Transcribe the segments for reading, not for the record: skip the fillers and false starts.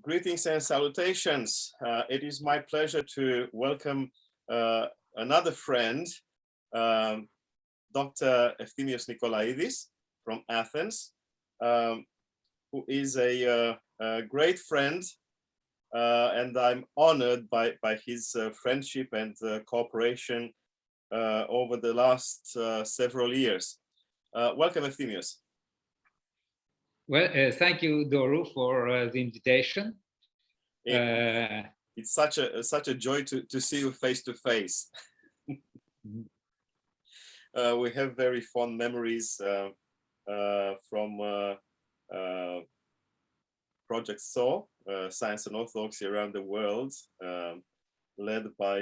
Greetings and salutations. It is my pleasure to welcome another friend, Dr. Efthymios Nicolaidis from Athens, who is a great friend, and I'm honored by his friendship and cooperation over the last several years. Welcome, Efthymios. Well, thank you, Doru, for the invitation. It's such a joy to see you face to face. We have very fond memories from Projectsaw, Science and Orthodoxy around the world, led by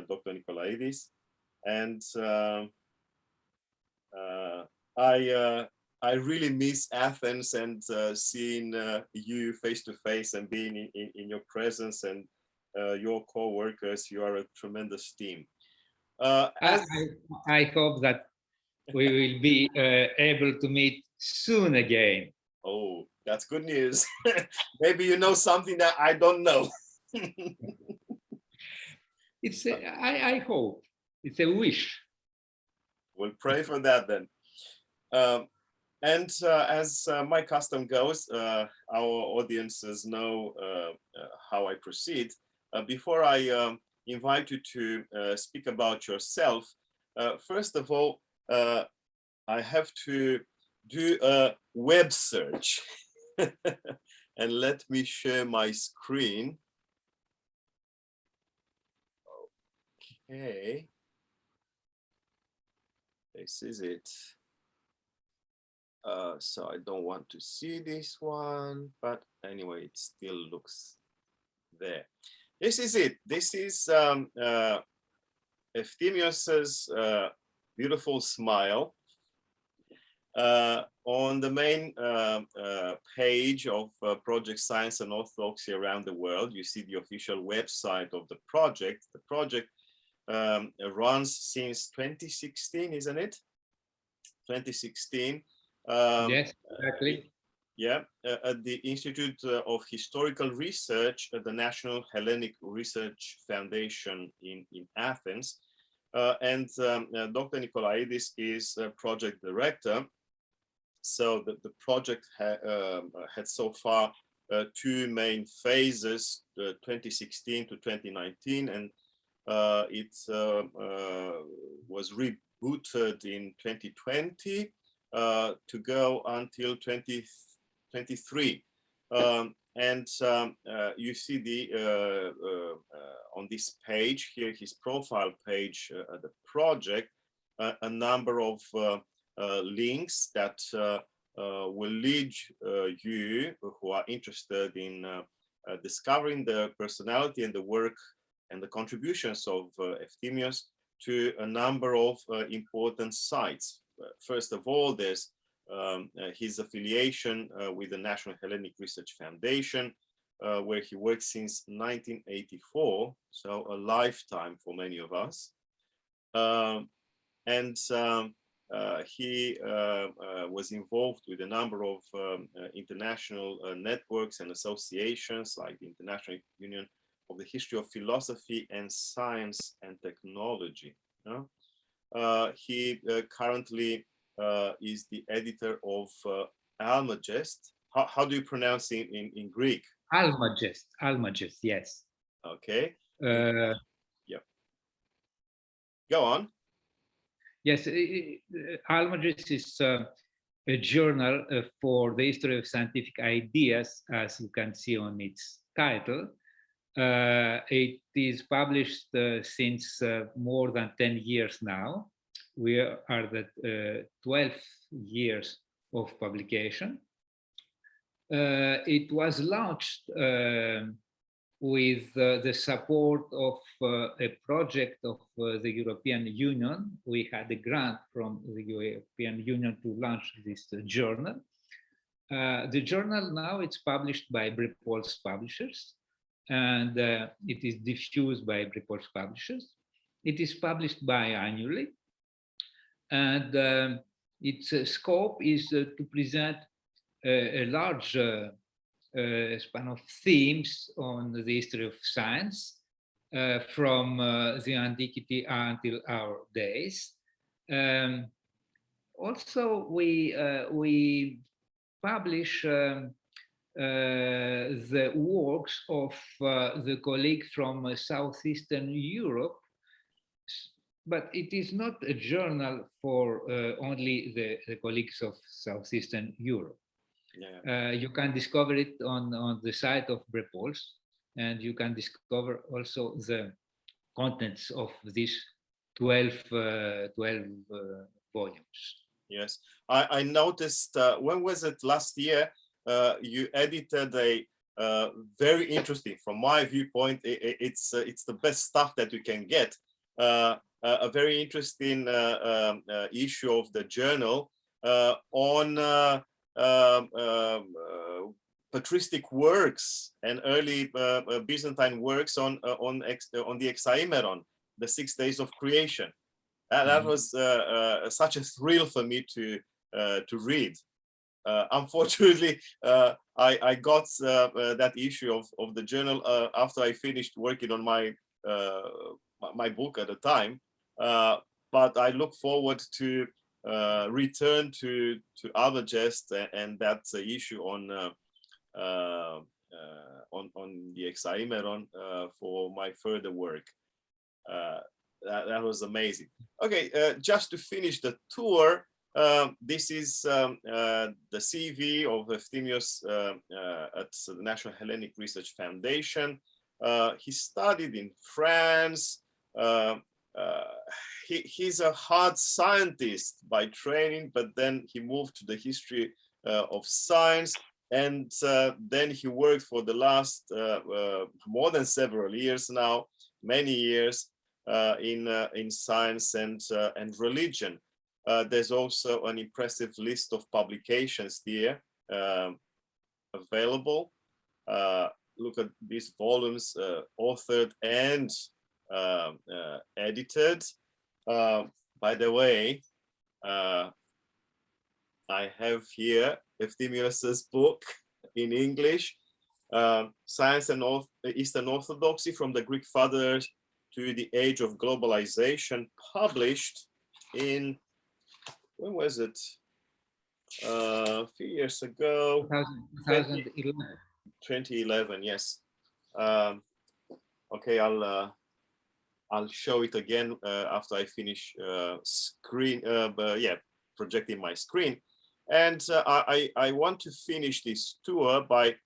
Dr. Nicolaidis, and I really miss Athens and seeing you face to face and being in your presence and your co-workers. You are a tremendous team. I hope that we will be able to meet soon again. Oh, that's good news. Maybe you know something that I don't know. I hope. It's a wish. We'll pray for that then. And as my custom goes, our audiences know how I proceed. Before I invite you to speak about yourself, first of all, I have to do a web search. And let me share my screen. Okay. This is it. So I don't want to see this one, but anyway, it still looks there. This is it. This is Efthymios's beautiful smile. On the main page of Project Science and Orthodoxy around the world, you see the official website of the project. The project runs since 2016, isn't it? 2016. Yes, exactly. At the Institute of Historical Research at the National Hellenic Research Foundation in Athens. And Dr. Nicolaidis is a project director. So the project had so far two main phases, 2016 to 2019, and it was rebooted in 2020 to go until 2023. And you see the on this page here, his profile page, the project, a number of links that will lead you who are interested in discovering the personality and the work and the contributions of Efthymios to a number of important sites. First of all, there's his affiliation with the National Hellenic Research Foundation, where he worked since 1984, so a lifetime for many of us. And he was involved with a number of international networks and associations like the International Union of the History of Philosophy and Science and Technology. He currently is the editor of Almagest. How do you pronounce it in Greek? Almagest, yes. Okay. Yeah. Go on. Yes, Almagest is a journal for the history of scientific ideas, as you can see on its title. It is published since more than 10 years now. We are at the 12th years of publication. It was launched with the support of a project of the European Union. We had a grant from the European Union to launch this journal. The journal now it's published by Brepols Publishers, and it is diffused by Brepols Publishers. It is published biannually, and its scope is to present a large span of themes on the history of science from the antiquity until our days. Also, we publish the works of the colleagues from Southeastern Europe, but it is not a journal for only the colleagues of Southeastern Europe. Yeah. You can discover it on the site of Brepols, and you can discover also the contents of these 12 volumes. Yes, I noticed, when was it, last year, you edited a very interesting, from my viewpoint, it's the best stuff that you can get, a very interesting issue of the journal on patristic works and early Byzantine works on the Hexaemeron, the 6 days of creation. That was such a thrill for me to read. Unfortunately, I got that issue of the journal after I finished working on my my book at the time. But I look forward to return to other jests and that issue on the Hexaemeron for my further work. That was amazing. Okay, just to finish the tour, this is the CV of Efthymios at the National Hellenic Research Foundation. He studied in France. He's a hard scientist by training, but then he moved to the history of science, and then he worked for the last more than several years now, many years, in science and religion. There's also an impressive list of publications here available. Look at these volumes, authored and edited. By the way, I have here Efthymios's book in English, Science and Eastern Orthodoxy from the Greek Fathers to the Age of Globalization, published in, when was it? A few years ago. 2011. 2011, yes. Okay, I'll show it again after I finish projecting my screen. And I want to finish this tour by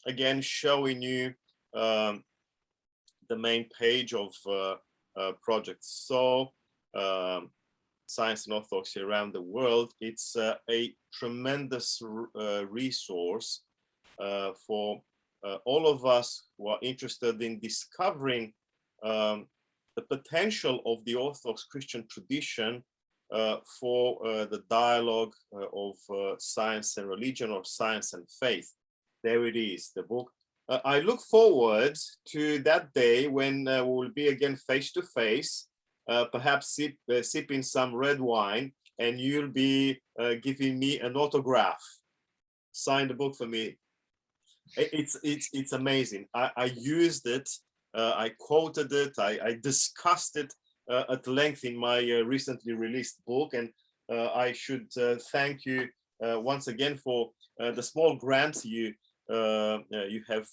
again showing you the main page of Projectsaw, Science and Orthodoxy Around the World. It's a tremendous resource for all of us who are interested in discovering the potential of the Orthodox Christian tradition for the dialogue of science and religion, or science and faith. There it is, the book. I look forward to that day when we will be again face to face, perhaps sipping some red wine, and you'll be giving me an autograph. Sign the book for me. It's amazing. I used it. I quoted it. I discussed it at length in my recently released book, and I should thank you once again for the small grant you have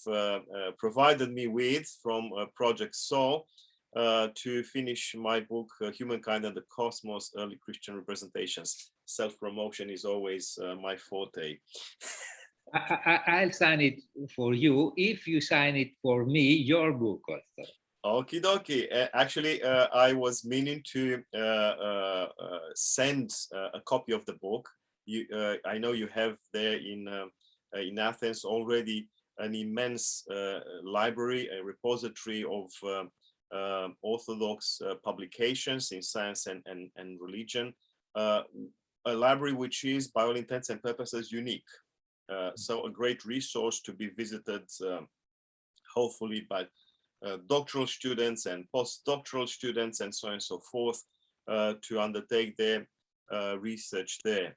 provided me with from Projectsaw to finish my book, Humankind and the Cosmos, Early Christian Representations. Self-promotion is always my forte. I'll sign it for you if you sign it for me, your book also. Okie dokie. Actually, I was meaning to send a copy of the book. I know you have there in Athens already an immense library, a repository of Orthodox publications in science and religion, a library which is, by all intents and purposes, unique. So a great resource to be visited, hopefully by doctoral students and postdoctoral students and so on and so forth, to undertake their research there.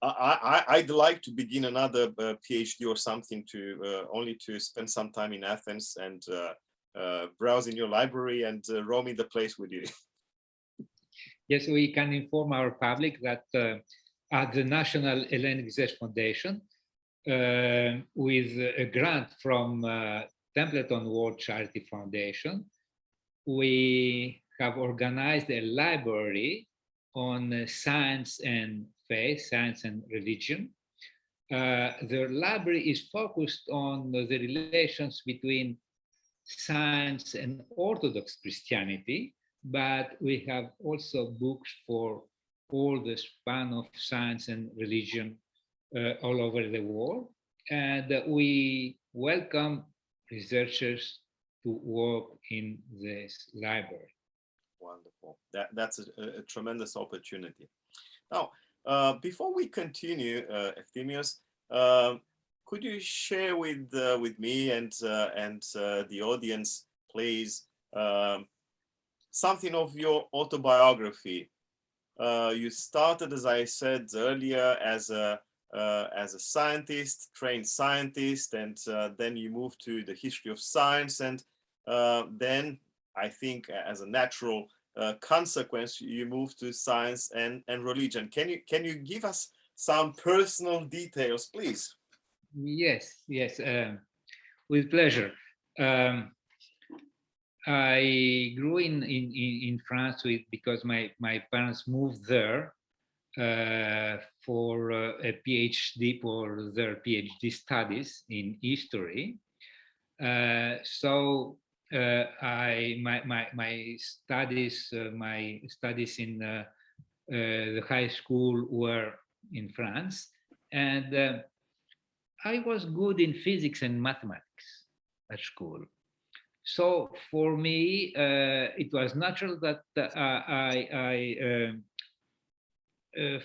I'd like to begin another PhD or something to only to spend some time in Athens and browse in your library and roam in the place with you. Yes, we can inform our public that at the National Hellenic Research Foundation, with a grant from Templeton World Charity Foundation, we have organized a library on science and faith, science and religion. The library is focused on the relations between science and Orthodox Christianity, but we have also books for all the span of science and religion all over the world. And we welcome researchers to work in this library. Wonderful. That's a tremendous opportunity. Now, before we continue, Efthymios, could you share with me and the audience, please, something of your autobiography? You started, as I said earlier, as a scientist, trained scientist, and then you moved to the history of science, and then I think as a natural consequence, you moved to science and religion. Can you give us some personal details, please? Yes, with pleasure. I grew in France because my parents moved there for a PhD, for their PhD studies in history. So my studies in the high school were in France, and I was good in physics and mathematics at school. So for me, it was natural that I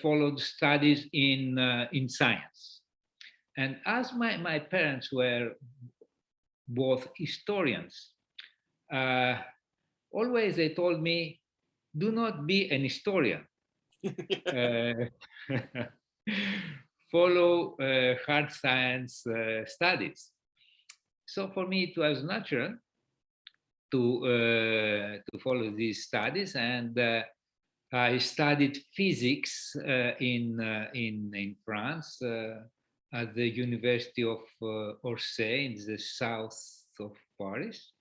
followed studies in science. And as my parents were both historians, always they told me, do not be an historian. Follow hard science studies. So for me, it was natural to follow these studies, and I studied physics in France at the University of Orsay in the south of Paris.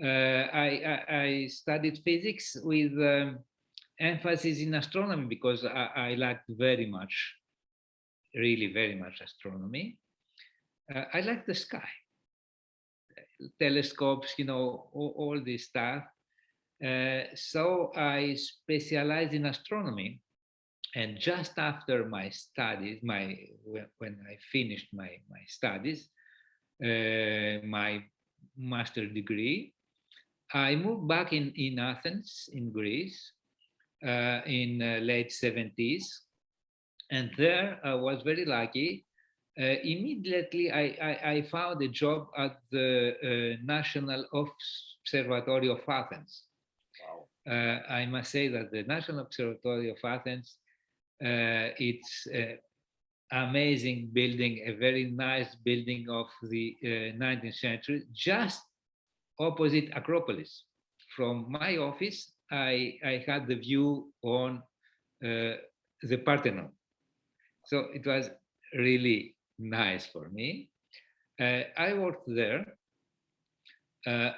I studied physics with emphasis in astronomy because I liked very much, really very much astronomy. I like the sky, telescopes, all this stuff. So I specialized in astronomy, and just after my studies, when I finished my studies, my master's degree, I moved back in Athens, in Greece, in late 70s, and there I was very lucky. Immediately, I found a job at the National Observatory of Athens. Wow. I must say that the National Observatory of Athens, it's an amazing building, a very nice building of the 19th century, just opposite Acropolis. From my office, I had the view on the Parthenon. So it was really nice for me. I worked there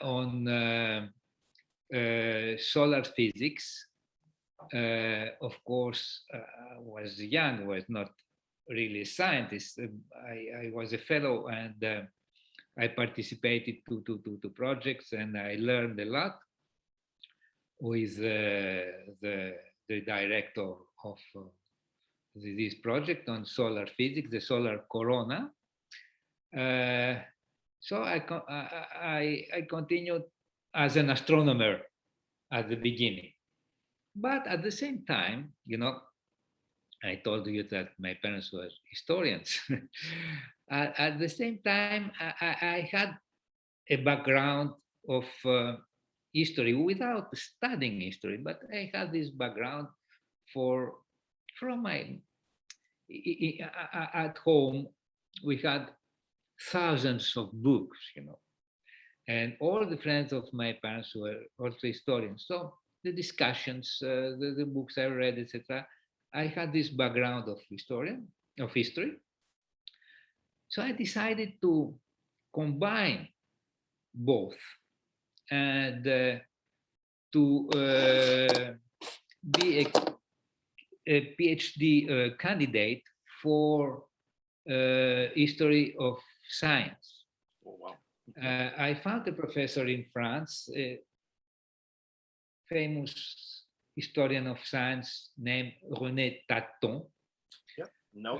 on solar physics. Of course, I was young, was not really a scientist. I was a fellow, and I participated to projects, and I learned a lot with the director of this project on solar physics, the solar corona. So I continued as an astronomer at the beginning. But at the same time, I told you that my parents were historians. At the same time, I had a background of history without studying history, but I had this background from my at home, we had thousands of books, and all the friends of my parents were also historians. So the discussions, the books I read, etc. I had this background of history. So I decided to combine both and to be a PhD candidate for history of science. Oh, wow. I found a professor in France, a famous historian of science named René Taton. Yeah. No.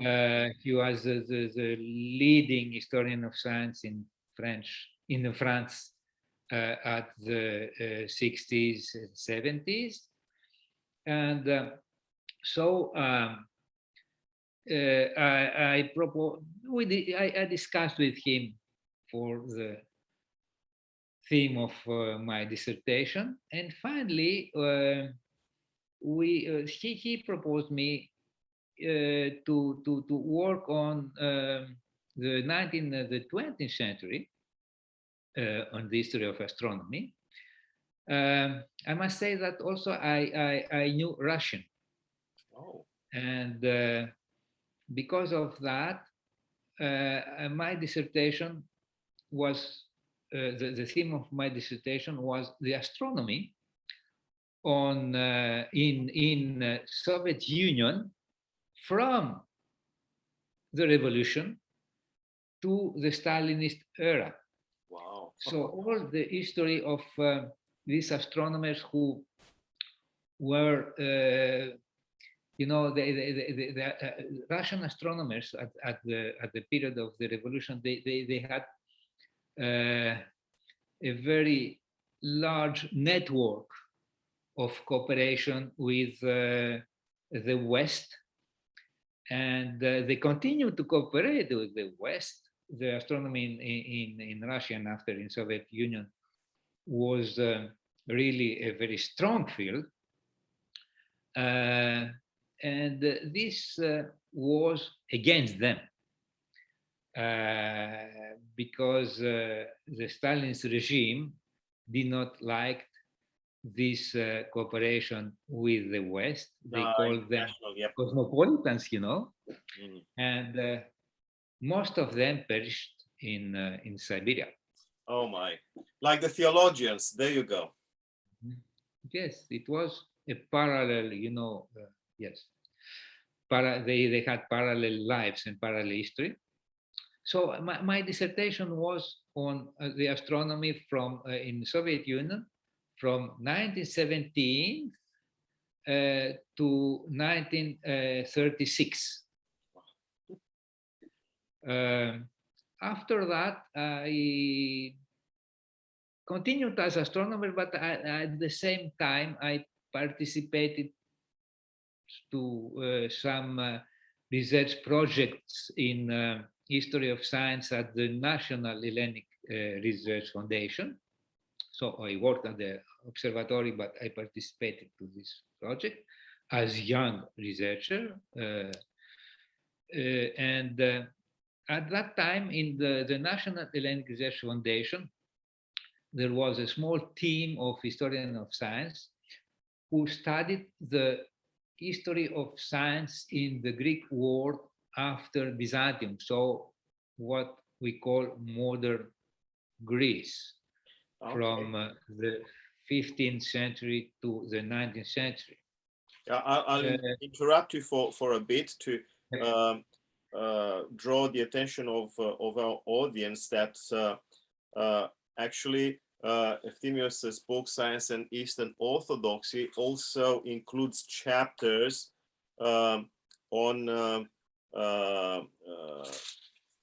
He was the leading historian of science in France at the 60s and 70s. And so I proposed, I discussed with him for the theme of my dissertation, and finally he proposed me to work on the 20th century on the history of astronomy. I must say that also I knew Russian. Oh. And because of that, my dissertation was, the theme of my dissertation was the astronomy on in Soviet Union from the revolution to the Stalinist era. Wow. So all the history of these astronomers who were, the Russian astronomers at the period of the revolution, they had a very large network of cooperation with the West, and they continue to cooperate with the West. The astronomy in Russia and after in Soviet Union was really a very strong field. And this was against them because the Stalinist regime did not like this cooperation with the West. They called them yep. cosmopolitans, Mm. and most of them perished in Siberia. Oh my! Like the theologians. There you go. Yes, it was a parallel, yes. They had parallel lives and parallel history. So my dissertation was on the astronomy from in Soviet Union from 1917 to 1936. After that, I continued as astronomer, but at the same time, I participated to some research projects in history of science at the National Hellenic Research Foundation. So I worked at the observatory, but I participated to this project as young researcher. And at that time, in the National Hellenic Research Foundation, there was a small team of historians of science who studied the history of science in the Greek world after Byzantium, so what we call modern Greece, from the 15th century to the 19th century. Yeah, I'll interrupt you for a bit to draw the attention of our audience that actually Efthymios' book Science and Eastern Orthodoxy also includes chapters on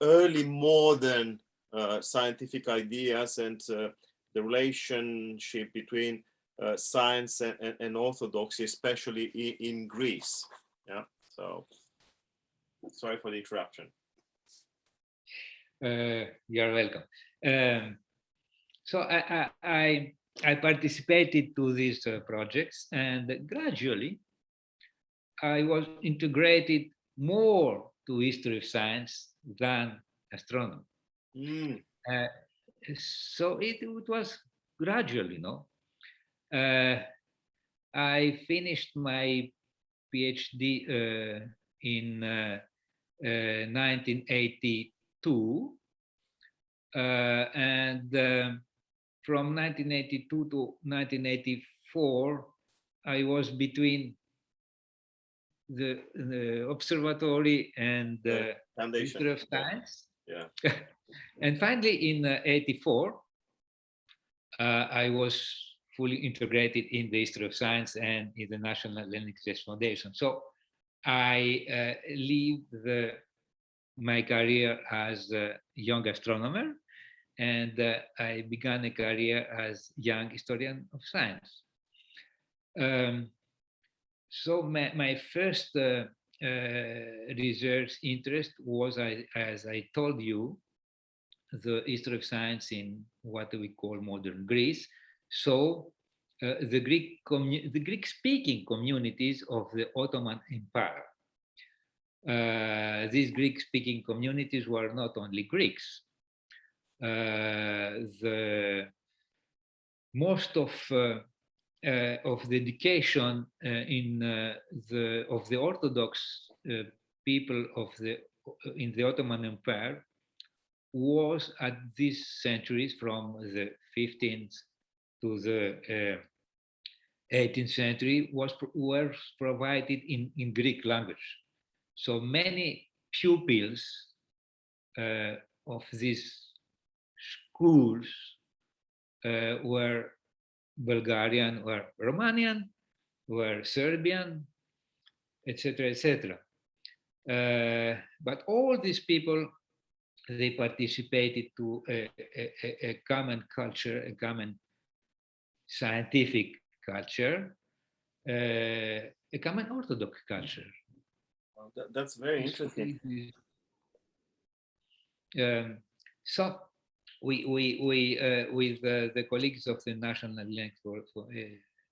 early modern scientific ideas and the relationship between science and orthodoxy, especially in Greece. Yeah, so sorry for the interruption. You're welcome. So I participated to these projects, and gradually I was integrated more to history of science than astronomy. Mm. So it was gradual, you know. I finished my PhD in 1982, and from 1982 to 1984, I was between the observatory and the Foundation. history of science. Yeah. And finally, in 84, I was fully integrated in the history of science and in the National Hellenic Research Foundation. So I lived my career as a young astronomer, and I began a career as young historian of science. So my first research interest was, as I told you, the history of science in what we call modern Greece. So the Greek-speaking communities of the Ottoman Empire. These Greek-speaking communities were not only Greeks. Most of the education of the Orthodox people in the Ottoman Empire was at these centuries, from the 15th to the 18th century, were provided in Greek language. So many pupils of these schools were Bulgarian, were Romanian, were Serbian, etc., etc. But all these people, they participated to a common culture, a common scientific culture, a common Orthodox culture. Well, that's very interesting. So we with the colleagues of the National Hellenic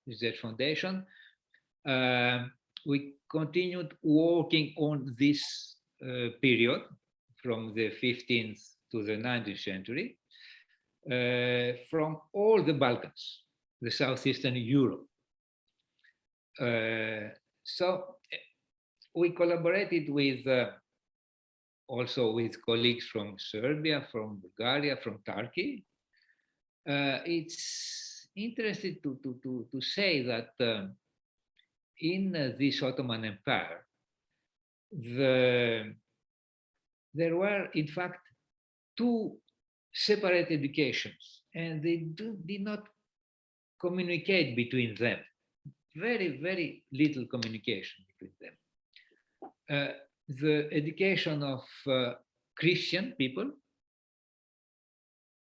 Research Foundation, we continued working on this period from the 15th to the 19th century, from all the Balkans, the southeastern Europe. So we collaborated with also with colleagues from Serbia, from Bulgaria, from Turkey. It's interesting to say that in this Ottoman Empire, there were in fact two separate educations, and they did not communicate between them. Very, very little communication between them. The education of Christian people,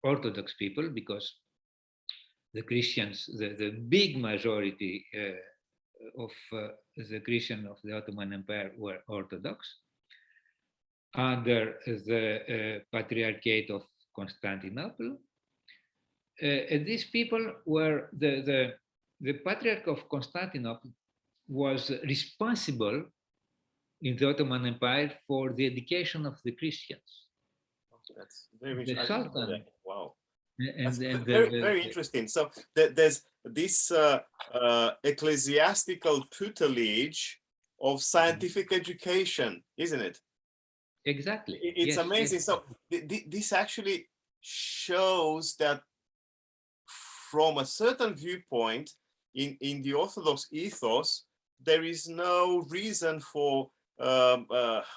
Orthodox people, because the Christians, the big majority of the Christian of the Ottoman Empire were Orthodox, under the Patriarchate of Constantinople. These people were, the Patriarch of Constantinople was responsible in the Ottoman Empire for the education of the Christians. That's very interesting. Wow. That's very interesting. So there's this ecclesiastical tutelage of scientific education, isn't it? Exactly. It's amazing. Yes. So this actually shows that from a certain viewpoint in the Orthodox ethos, there is no reason for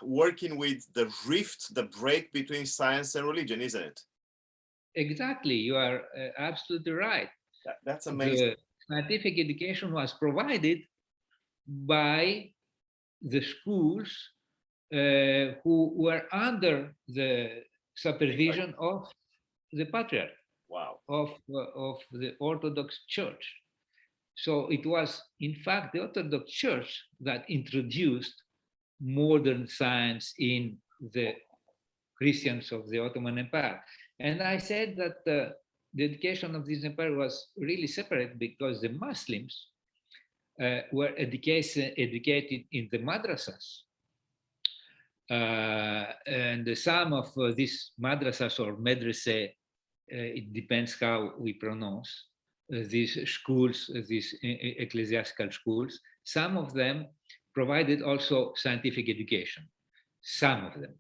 working with the rift, the break between science and religion, isn't it? Exactly, you are absolutely right. That's amazing. The scientific education was provided by the schools who were under the supervision of the Patriarch. Wow. Of the Orthodox Church. So it was, in fact, the Orthodox Church that introduced modern science in the Christians of the Ottoman Empire. And I said that the education of this empire was really separate because the Muslims were educated in the madrasas, And some of these madrasas or medrese, it depends how we pronounce these schools, these ecclesiastical schools, some of them provided also scientific education, some of them.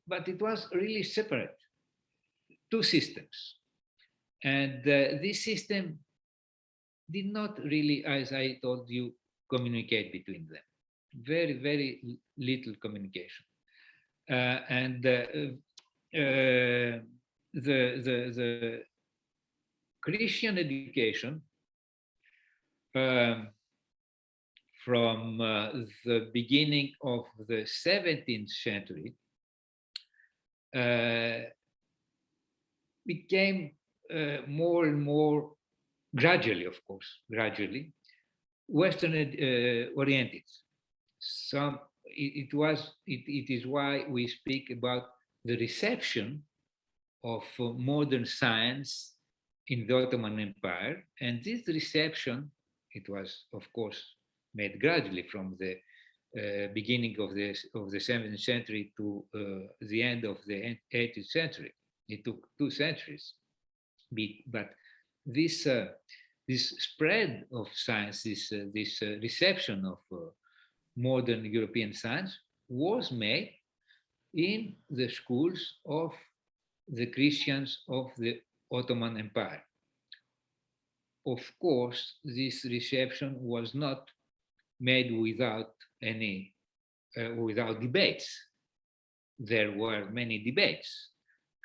But it was really separate, two systems. And this system did not really, as I told you, communicate between them. Very, very little communication. The Christian education from the beginning of the 17th century became more and more gradually, of course, gradually, Western oriented. It is why we speak about the reception of modern science in the Ottoman Empire. And this reception, it was, of course, made gradually from the beginning of the 17th century to the end of the 18th century. It took 2 centuries. But this spread of science, this reception of modern European science was made in the schools of the Christians of the Ottoman Empire. Of course, this reception was not made without without debates. There were many debates,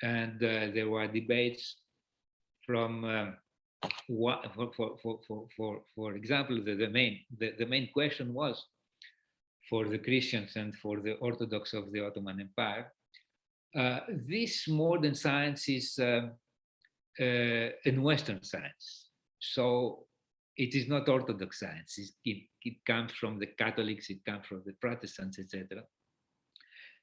and there were debates from for example, the main question was for the Christians and for the Orthodox of the Ottoman Empire. This modern science is in Western science, so it is not Orthodox science. It comes from the Catholics, it comes from the Protestants, etc.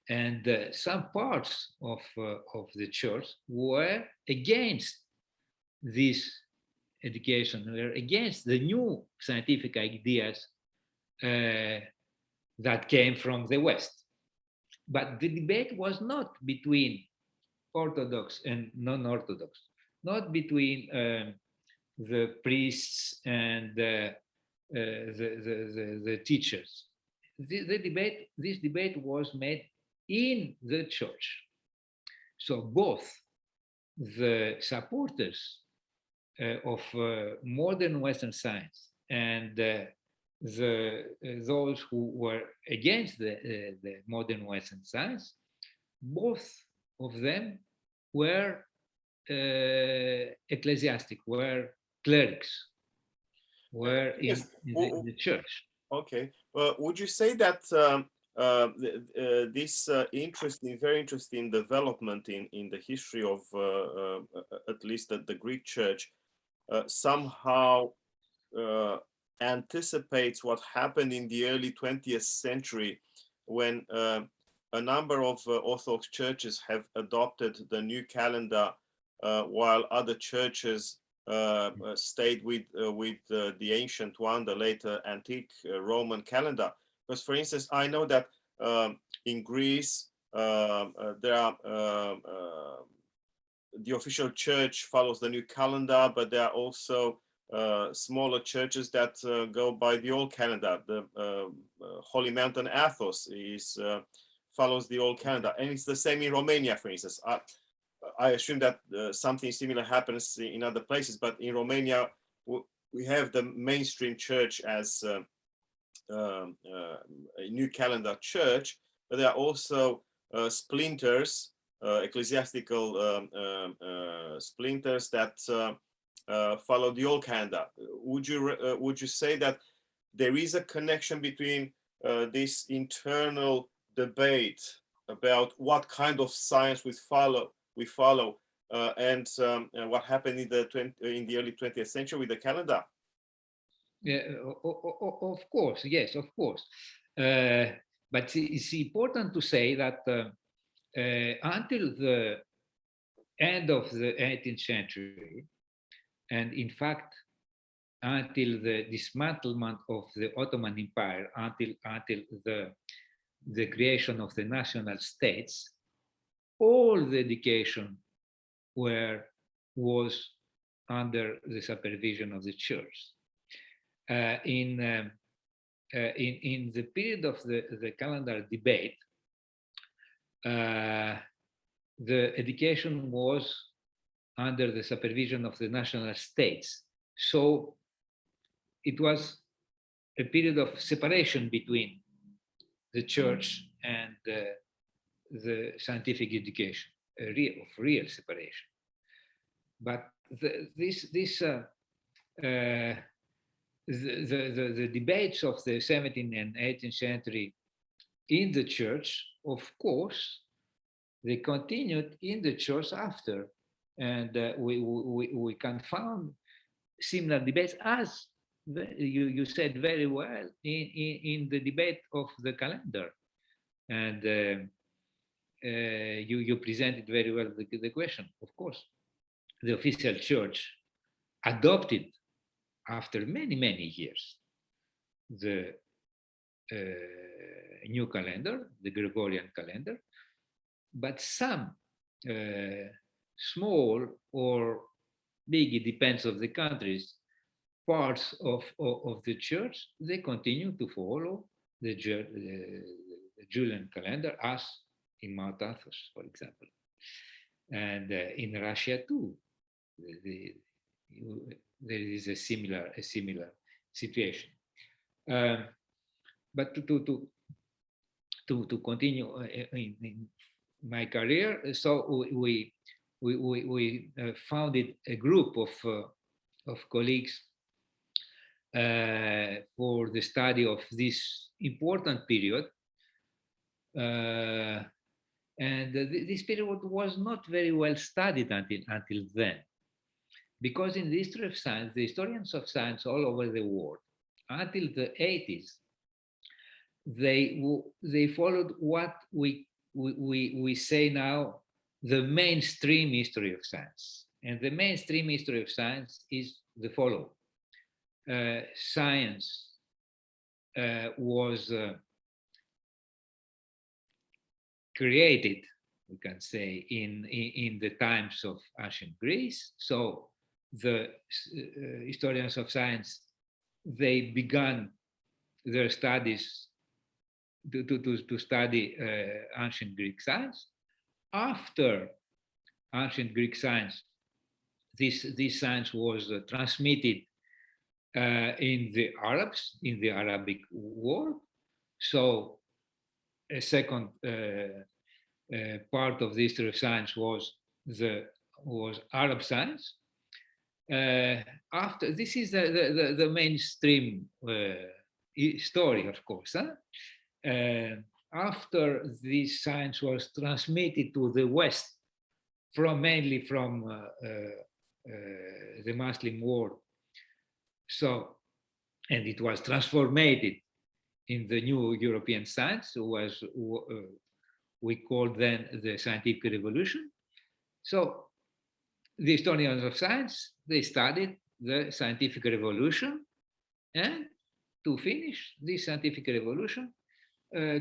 And some parts of the church were against this education, were against the new scientific ideas that came from the West. But the debate was not between Orthodox and non-Orthodox, not between the priests and the teachers. This debate was made in the church. So both the supporters of modern Western science and those who were against the modern Western science, both of them were ecclesiastic, were clerics, were in the church. Okay. Would you say that this very interesting development in the history of at least the Greek Church somehow anticipates what happened in the early 20th century when a number of Orthodox churches have adopted the new calendar while other churches stayed with the ancient one, the later antique Roman calendar? Because, for instance, I know that in Greece there are the official church follows the new calendar, but there are also smaller churches that go by the old calendar. The Holy Mountain Athos follows the old calendar, and it's the same in Romania, for instance. I assume that something similar happens in other places, but in Romania we have the mainstream church as a new calendar church, but there are also splinters, ecclesiastical splinters that follow the old calendar. Would you say that there is a connection between this internal debate about what kind of science we follow, and what happened in the early 20th century with the calendar? Yeah, of course, yes, of course. But it's important to say that until the end of the 18th century, and in fact, until the dismantlement of the Ottoman Empire, until the creation of the national states, all the education was under the supervision of the church. In the period of the calendar debate, the education was under the supervision of the national states. So it was a period of separation between the church and the scientific education, real separation. But the debates of the 17th and 18th century in the church, of course, they continued in the church after, and we can find similar debates, as you said very well, in the debate of the calendar, and you presented very well the question. Of course, the official church adopted after many years the new calendar, the Gregorian calendar, but some small or big, it depends on the countries, parts of the church, they continue to follow the Julian calendar, as in Mount Athos, for example. And in Russia too, there is a similar situation. But to continue in my career, so we founded a group of colleagues for the study of this important period. And this period was not very well studied until then, because in the history of science, the historians of science all over the world, until the 80s, they followed what we say now the mainstream history of science. And the mainstream history of science is the following. Science was created, we can say, in the times of ancient Greece. So the historians of science, they began their studies to study ancient Greek science. After ancient Greek science, this science was transmitted in the Arabs, in the Arabic world. So a second part of the history of science was Arab science. After this is the mainstream story, of course. After this science was transmitted to the West, mainly from the Muslim world, so, and it was transformed in the new European science, we called then the scientific revolution. So the historians of science, they studied the scientific revolution, and to finish this scientific revolution,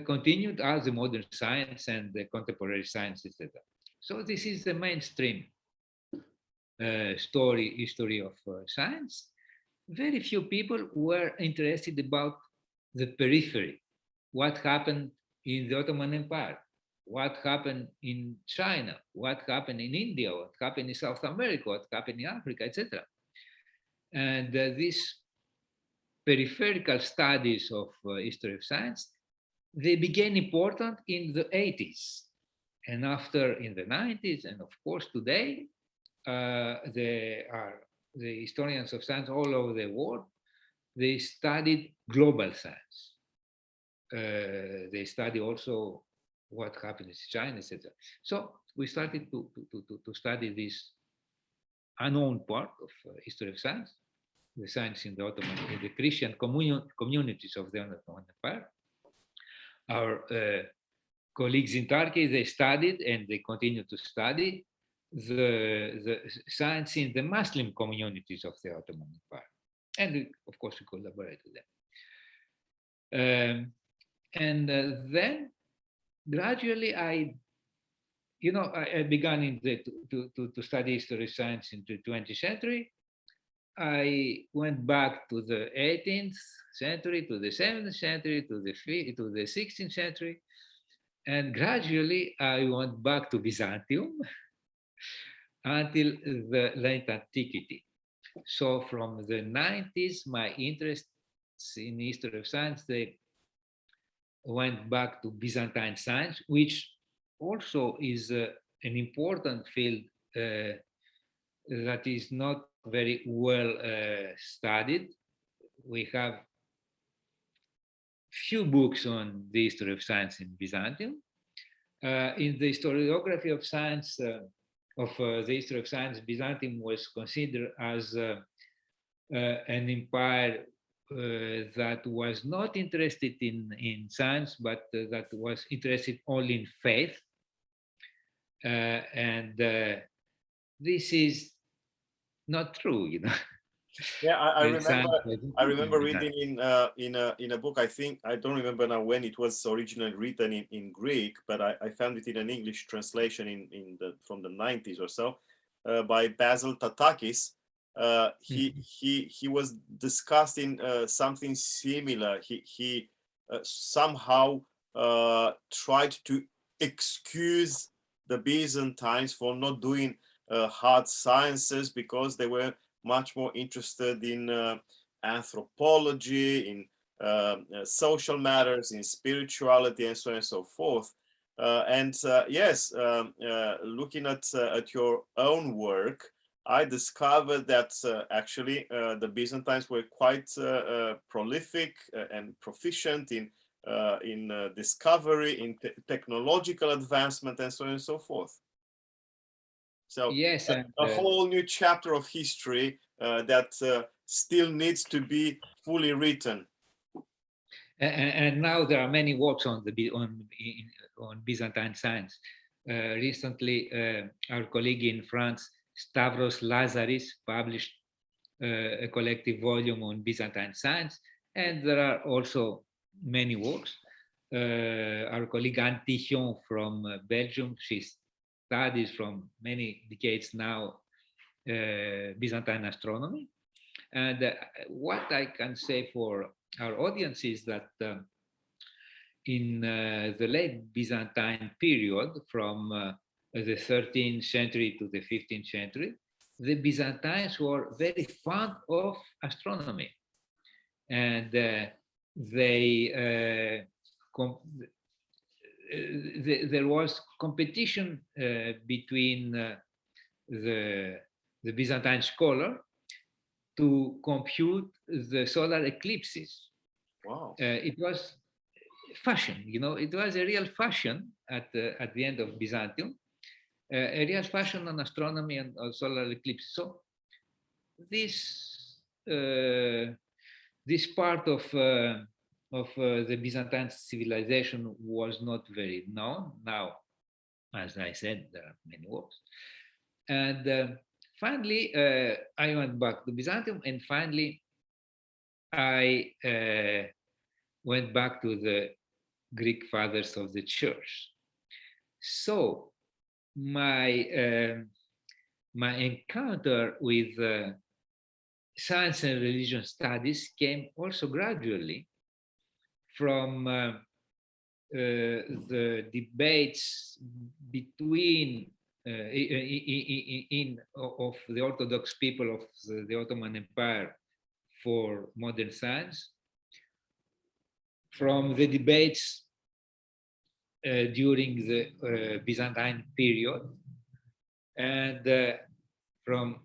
continued as the modern science and the contemporary science, etc. So this is the mainstream history of science. Very few people were interested about the periphery, what happened in the Ottoman Empire, what happened in China, what happened in India, what happened in South America, what happened in Africa, etc. And these peripheral studies of history of science, they became important in the 80s, and after in the 90s, and of course today, there are the historians of science all over the world. They studied global science. They study also what happened in China, etc. So we started to study this unknown part of history of science, the science in the Ottoman, in the Christian communities of the Ottoman Empire. Our colleagues in Turkey, they studied and they continue to study the science in the Muslim communities of the Ottoman Empire. And of course, we collaborate with them. And then gradually I began to study history of science in the 20th century. I went back to the 18th century, to the 17th century, to the 16th century, and gradually I went back to Byzantium until the late antiquity. So from the 90s, my interests in history of science, they went back to Byzantine science, which also is an important field that is not very well studied. We have few books on the history of science in Byzantium. In the historiography of science, the history of science, Byzantium was considered as an empire that was not interested in science, but that was interested only in faith. And this is not true, Yeah, I remember. And I remember reading in a book. I think I don't remember now when it was originally written in Greek, but I found it in an English translation from the 90s or so, by Basil Tatakis. He was discussing something similar. He somehow tried to excuse the Byzantines for not doing hard sciences because they were much more interested in anthropology, in social matters, in spirituality, and so on and so forth. Yes, looking at your own work, I discovered that actually the Byzantines were quite prolific and proficient in discovery, in technological advancement, and so on and so forth. So yes, a whole new chapter of history that still needs to be fully written. And now there are many works on Byzantine science. Recently, our colleague in France, Stavros Lazaris, published a collective volume on Byzantine science, and there are also many works. Our colleague Anne Tichon from Belgium, she studies from many decades now Byzantine astronomy. And what I can say for our audience is that in the late Byzantine period, from the 13th century to the 15th century, the Byzantines were very fond of astronomy. And there was competition between the Byzantine scholar to compute the solar eclipses. Wow. It was fashion, it was a real fashion at the end of Byzantium, a real fashion on astronomy and on solar eclipses. So this part of the Byzantine civilization was not very known. Now, as I said, there are many works. And finally, I went back to Byzantium, and finally, I went back to the Greek fathers of the church. So my encounter with science and religion studies came also gradually from the debates between of the Orthodox people of the Ottoman Empire for modern science, from the debates during the Byzantine period, and from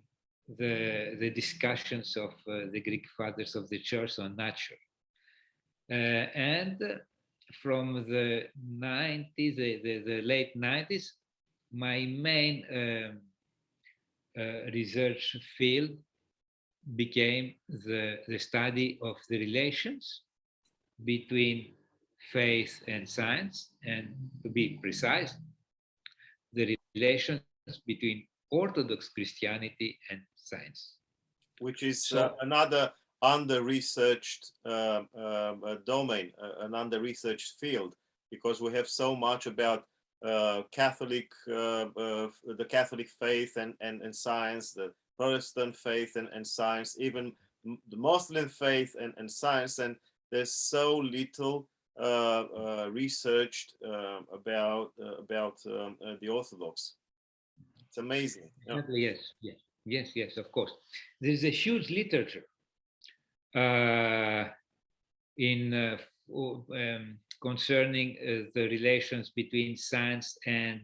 the discussions of the Greek fathers of the church on nature. And from the 90s, the late 90s, my main research field became the study of the relations between faith and science, and to be precise, the relations between Orthodox Christianity and science. Which is So, another under-researched domain, an under-researched field, because we have so much about Catholic, the Catholic faith and science, the Protestant faith and science, even the Muslim faith and science, and there's so little researched about the Orthodox. It's amazing. Exactly, yes, of course. There's a huge literature concerning the relations between science and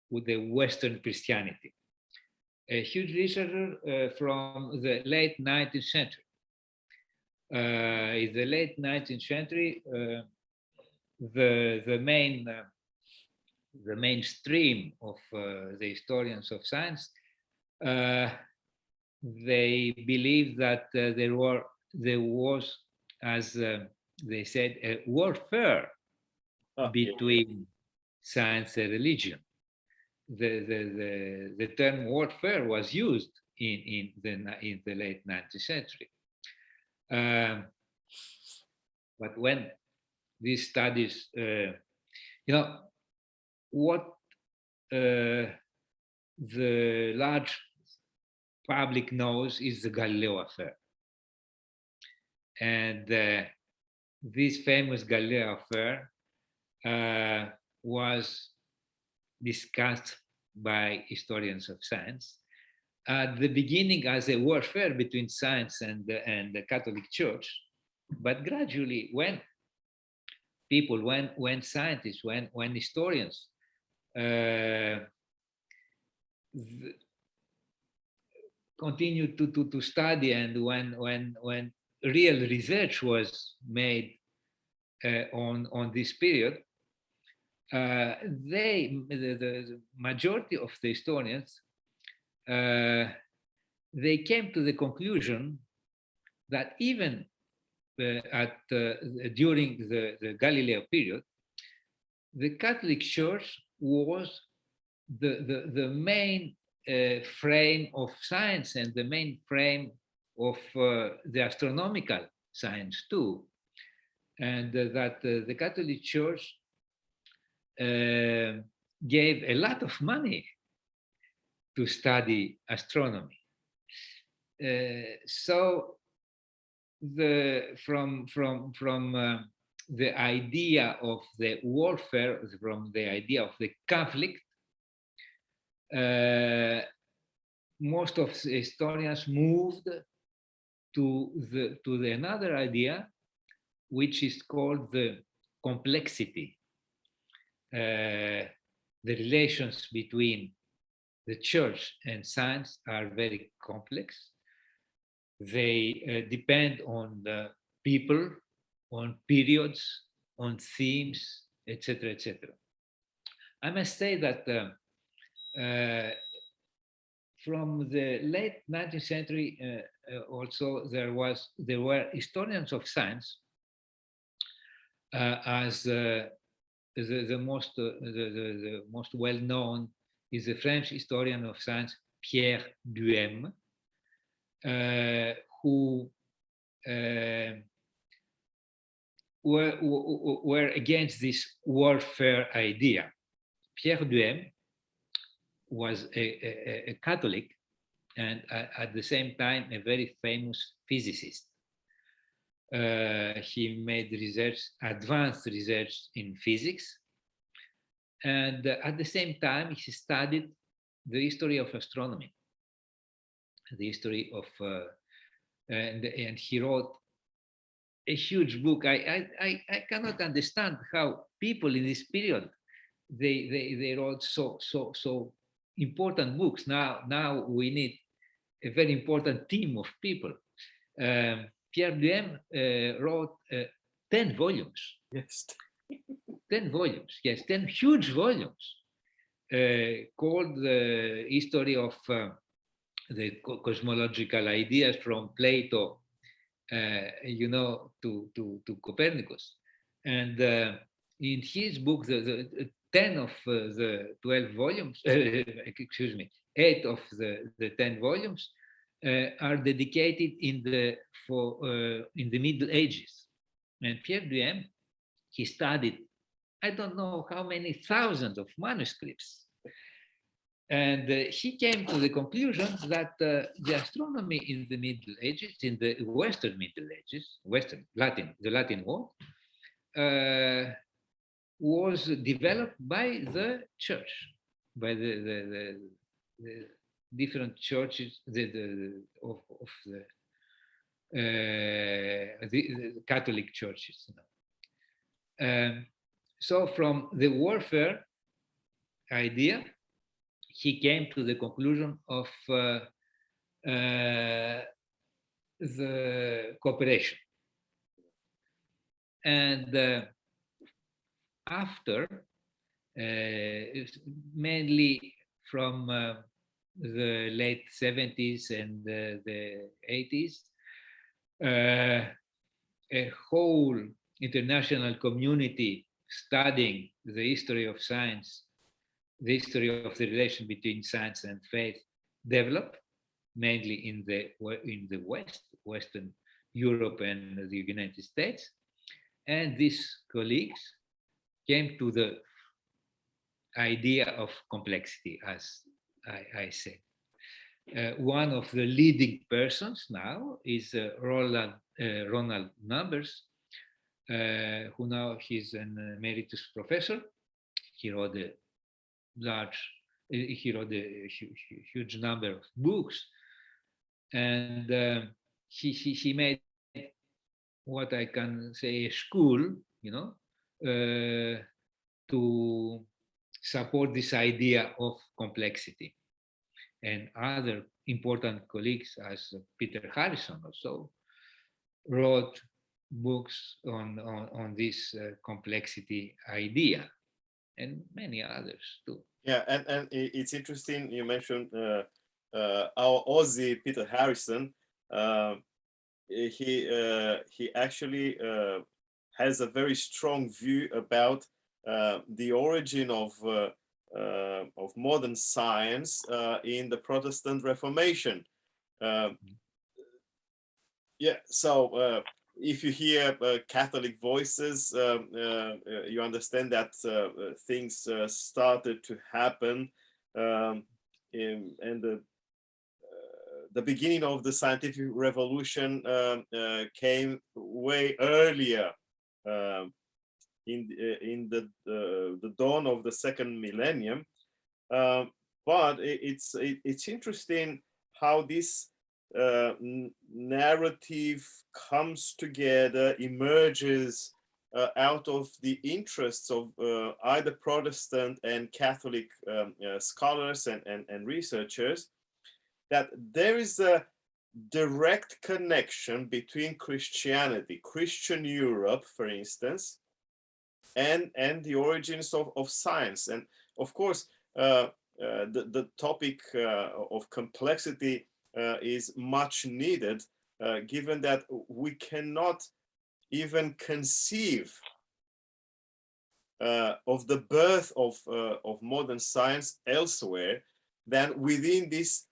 with the Western Christianity. A huge literature from the late 19th century. In the late 19th century, the mainstream of the historians of science, they believe that there was, as they said, a warfare between science and religion. The term warfare was used in the late 19th century. But when these studies, what the large public knows is the Galileo affair. And this famous Galileo affair was discussed by historians of science at the beginning as a warfare between science and the Catholic Church, but gradually when people, when scientists, when historians continued to study, and when real research was made on this period, the majority of the historians, they came to the conclusion that even during the Galileo period, the Catholic Church was the main frame of science and the main frame of the astronomical science too, and that the Catholic Church gave a lot of money to study astronomy. So from the idea of the warfare, from the idea of the conflict, most of the historians moved to the another idea, which is called the complexity. The relations between the church and science are very complex. They depend on the people, on periods, on themes, etc., etc. I must say that from the late 19th century, also there were historians of science, as the most well-known is the French historian of science Pierre Duhem, who were against this warfare idea. Pierre Duhem was a Catholic and at the same time a very famous physicist. He made research, advanced research in physics, and at the same time he studied the history of astronomy, the history of, and he wrote a huge book. I cannot understand how people in this period they wrote so important books. Now we need a very important team of people. Pierre Duhem wrote 10 volumes. Yes. 10 volumes, yes, 10 huge volumes, called the history of the cosmological ideas from Plato, to Copernicus. And in his book, the 10 of the 12 volumes, 8 of the 10 volumes are dedicated in the Middle Ages. And Pierre Duhem, he studied, I don't know how many thousands of manuscripts. And he came to the conclusion that the astronomy in the Middle Ages, in the Western Middle Ages, the Latin world, was developed by the church, by the different churches of the Catholic churches. So from the warfare idea, he came to the conclusion of the cooperation. And after, mainly from the late 70s and the 80s, a whole international community studying the history of science, the history of the relation between science and faith developed, mainly in the Western Europe and the United States. And these colleagues came to the idea of complexity, as I said. One of the leading persons now is Ronald Numbers, who now he's an emeritus professor. He wrote a huge number of books, and he made what I can say a school, to support this idea of complexity. And other important colleagues, as Peter Harrison also, wrote books on this complexity idea, and many others too. Yeah, and it's interesting you mentioned our Aussie Peter Harrison. He actually has a very strong view about the origin of modern science in the Protestant Reformation. Yeah, so if you hear Catholic voices, you understand that things started to happen, and the beginning of the scientific revolution came way earlier, in the dawn of the second millennium. But it's interesting how this narrative comes together, emerges out of the interests of either Protestant and Catholic scholars and researchers, that there is a direct connection between Christianity, Christian Europe, for instance, and the origins of science. And of course, the topic of complexity is much needed, given that we cannot even conceive of the birth of modern science elsewhere than within this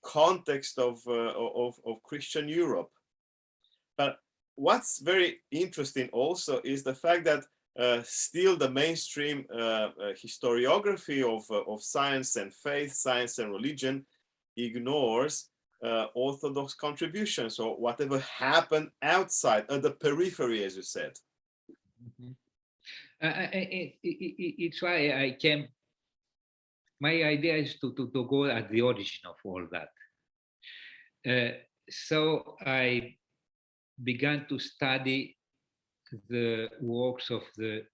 context of Christian Europe. But what's very interesting also is the fact that still the mainstream historiography of science and faith, science and religion, ignores Orthodox contributions or whatever happened outside, at the periphery, as you said. Mm-hmm. It's why I came. My idea is to go at the origin of all that. So I began to study the works of the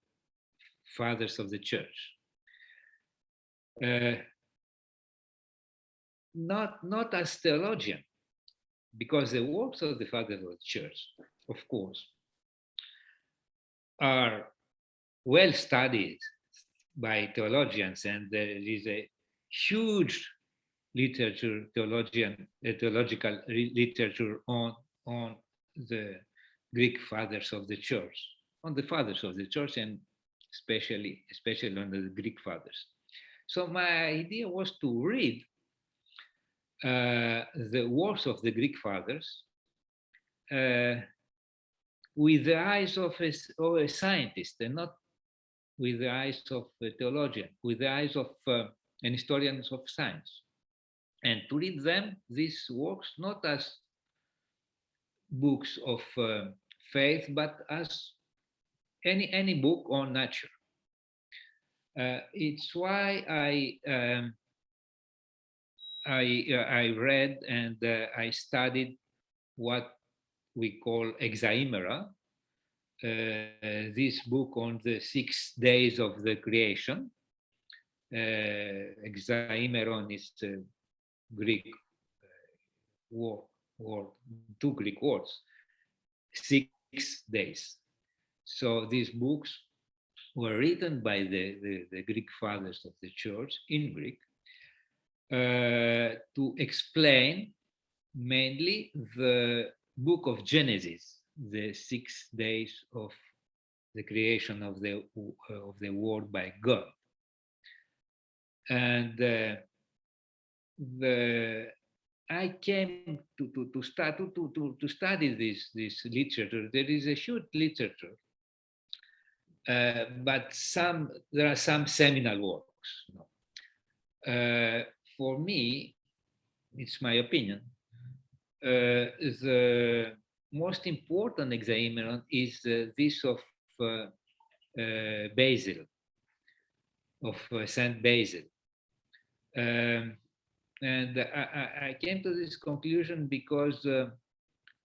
fathers of the church. Not as theologian, because the works of the fathers of the church, of course, are well studied by theologians, and there is a huge theological literature on the Greek fathers of the church, on the fathers of the church, and especially on the Greek fathers. So my idea was to read the works of the Greek fathers with the eyes of a scientist, and not with the eyes of a theologian, with the eyes of an historian of science, and to read them, these works, not as books of faith, but as any book on nature. It's why I read and I studied what we call Hexaemera, this book on the 6 days of the creation. Hexaemeron is a Greek word, two Greek words, 6 days. So these books were written by the Greek fathers of the church in Greek to explain mainly the book of Genesis, the 6 days of the creation of the world by God. And I came to study this literature. There is a huge literature, but there are some seminal works. For me, it's my opinion. The most important Hexaemeron is this of Basil, of Saint Basil. And I came to this conclusion because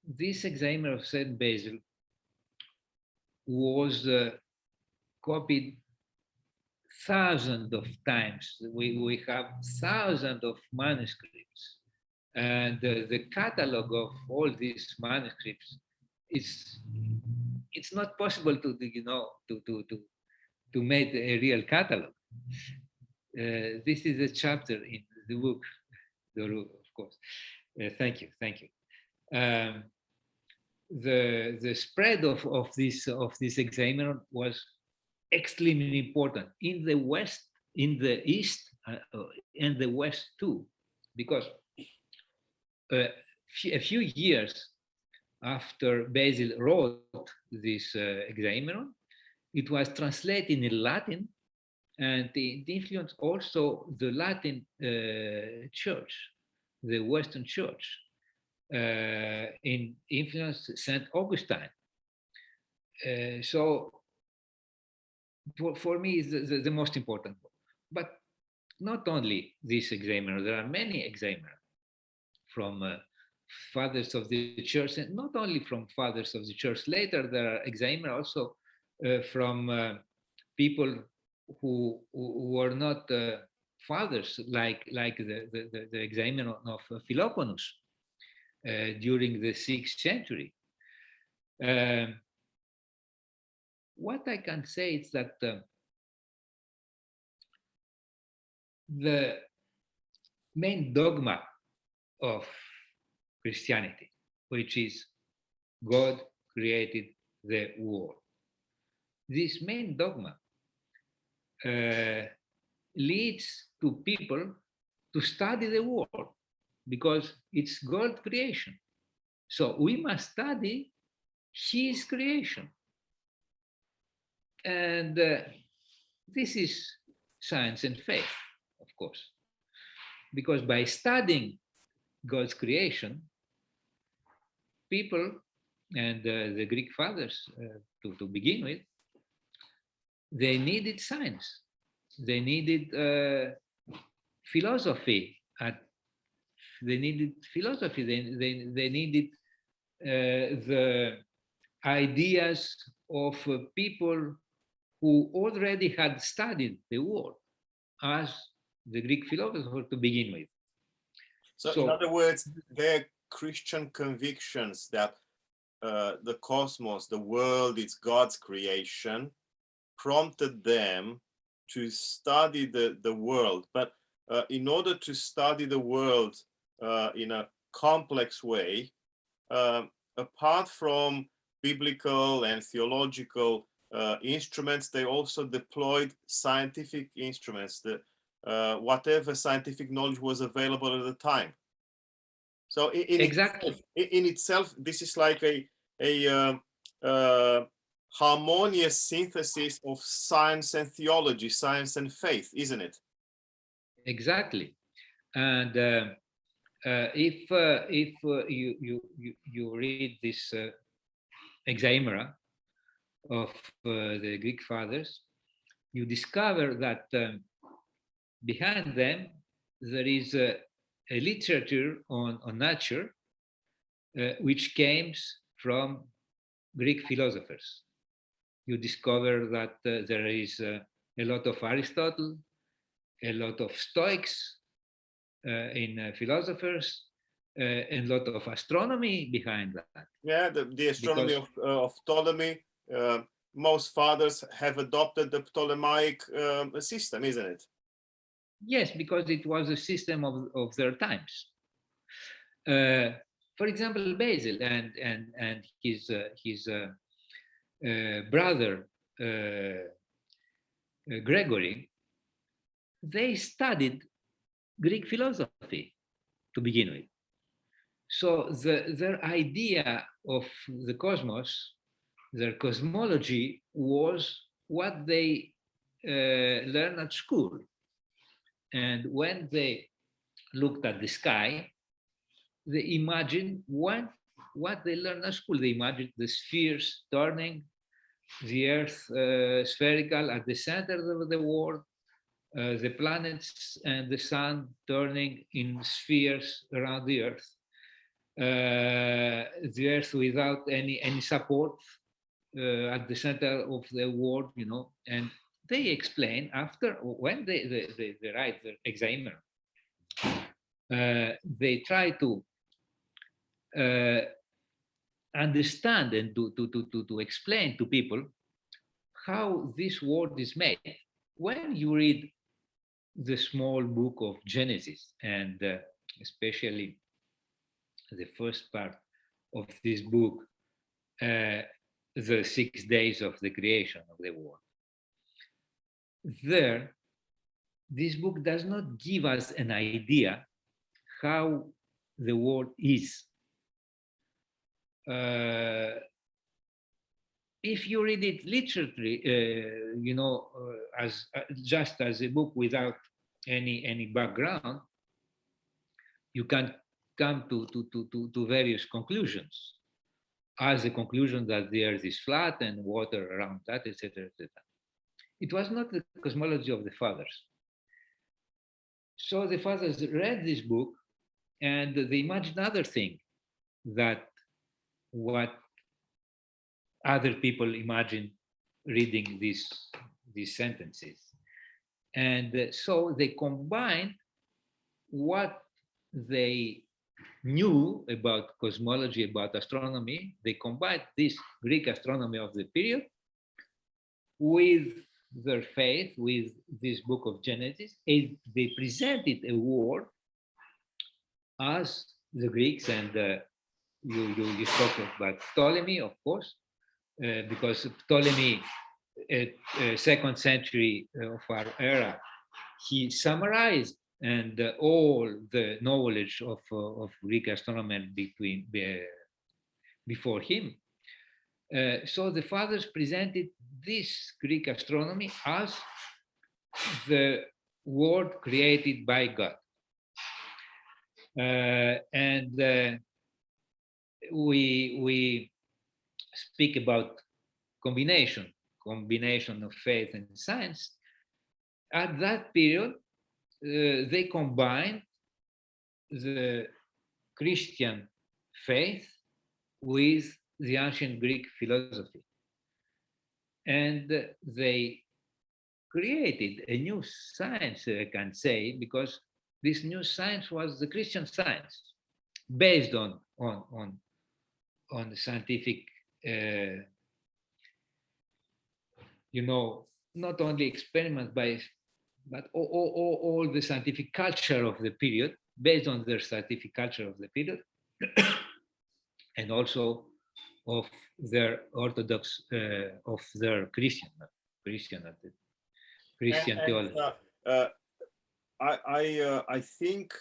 this Hexaemeron of Saint Basil was copied thousands of times. We have thousands of manuscripts, and the catalog of all these manuscripts it's not possible to make a real catalog. This is a chapter in the book, Doru, of course. Thank you. The spread of this Hexaemeron was extremely important in the West, in the East, and the West too, because a few years after Basil wrote this Hexaemeron, it was translated in Latin, and it influenced also the Latin church, the Western church, in influenced Saint Augustine. So for me, is the most important book. But not only this Hexaemeron, there are many Hexaemeron from fathers of the church, and not only from fathers of the church. Later, there are Hexaemeron also from people who were not fathers, like the Hexaemeron of Philoponus during the 6th century. What I can say is that the main dogma of Christianity, which is God created the world. This main dogma leads to people to study the world because it's God's creation. So we must study His creation. And this is science and faith, of course, because by studying God's creation, people and the Greek fathers, to begin with, they needed science. They needed philosophy. They needed philosophy. They needed the ideas of people who already had studied the world, as the Greek philosophers to begin with. So in other words, their Christian convictions that the cosmos, the world, is God's creation, prompted them to study the world. But in order to study the world in a complex way, apart from biblical and theological instruments, they also deployed scientific instruments, whatever scientific knowledge was available at the time. So Exactly. in itself, this is like a harmonious synthesis of science and theology, science and faith, isn't it? Exactly. And if you read this hexaemera of the Greek fathers, you discover that behind them there is a literature on nature which came from Greek philosophers. You discover that there is a lot of Aristotle, a lot of Stoics in philosophers, and a lot of astronomy behind that. Yeah, the astronomy of Ptolemy. Most fathers have adopted the Ptolemaic system, isn't it? Yes, because it was a system of their times. For example, Basil and his brother Gregory, they studied Greek philosophy to begin with. So their idea of the cosmos, their cosmology, was what they learned at school. And when they looked at the sky, they imagined what they learned at school. They imagined the spheres turning, the Earth spherical at the center of the world, the planets and the sun turning in spheres around the Earth, the Earth without any support at the center of the world, you know. And they explain after, when they write the hexaemera, they try to understand and to explain to people how this world is made. When you read the small book of Genesis, and especially the first part of this book, the 6 days of the creation of the world, there, this book does not give us an idea how the world is. If you read it literally, you know, as just as a book without any background, you can come to various conclusions, as the conclusion that the Earth is flat and water around that, etc., etc. It was not the cosmology of the fathers. So the fathers read this book and they imagined other thing, that what other people imagine reading these sentences. And so they combined what they knew about cosmology, about astronomy. They combined this Greek astronomy of the period with their faith, with this book of Genesis, and they presented a world as the Greeks, and you spoke about Ptolemy, of course, because Ptolemy, second century of our era, he summarized and all the knowledge of Greek astronomy before him. So the fathers presented this Greek astronomy as the world created by God. And we speak about combination of faith and science. At that period, they combined the Christian faith with the ancient Greek philosophy. And they created a new science, I can say, because this new science was the Christian science, based on the scientific, you know, not only experiments but all the scientific culture of the period, based on their scientific culture of the period, and also of their Orthodox, of their Christian theology. I think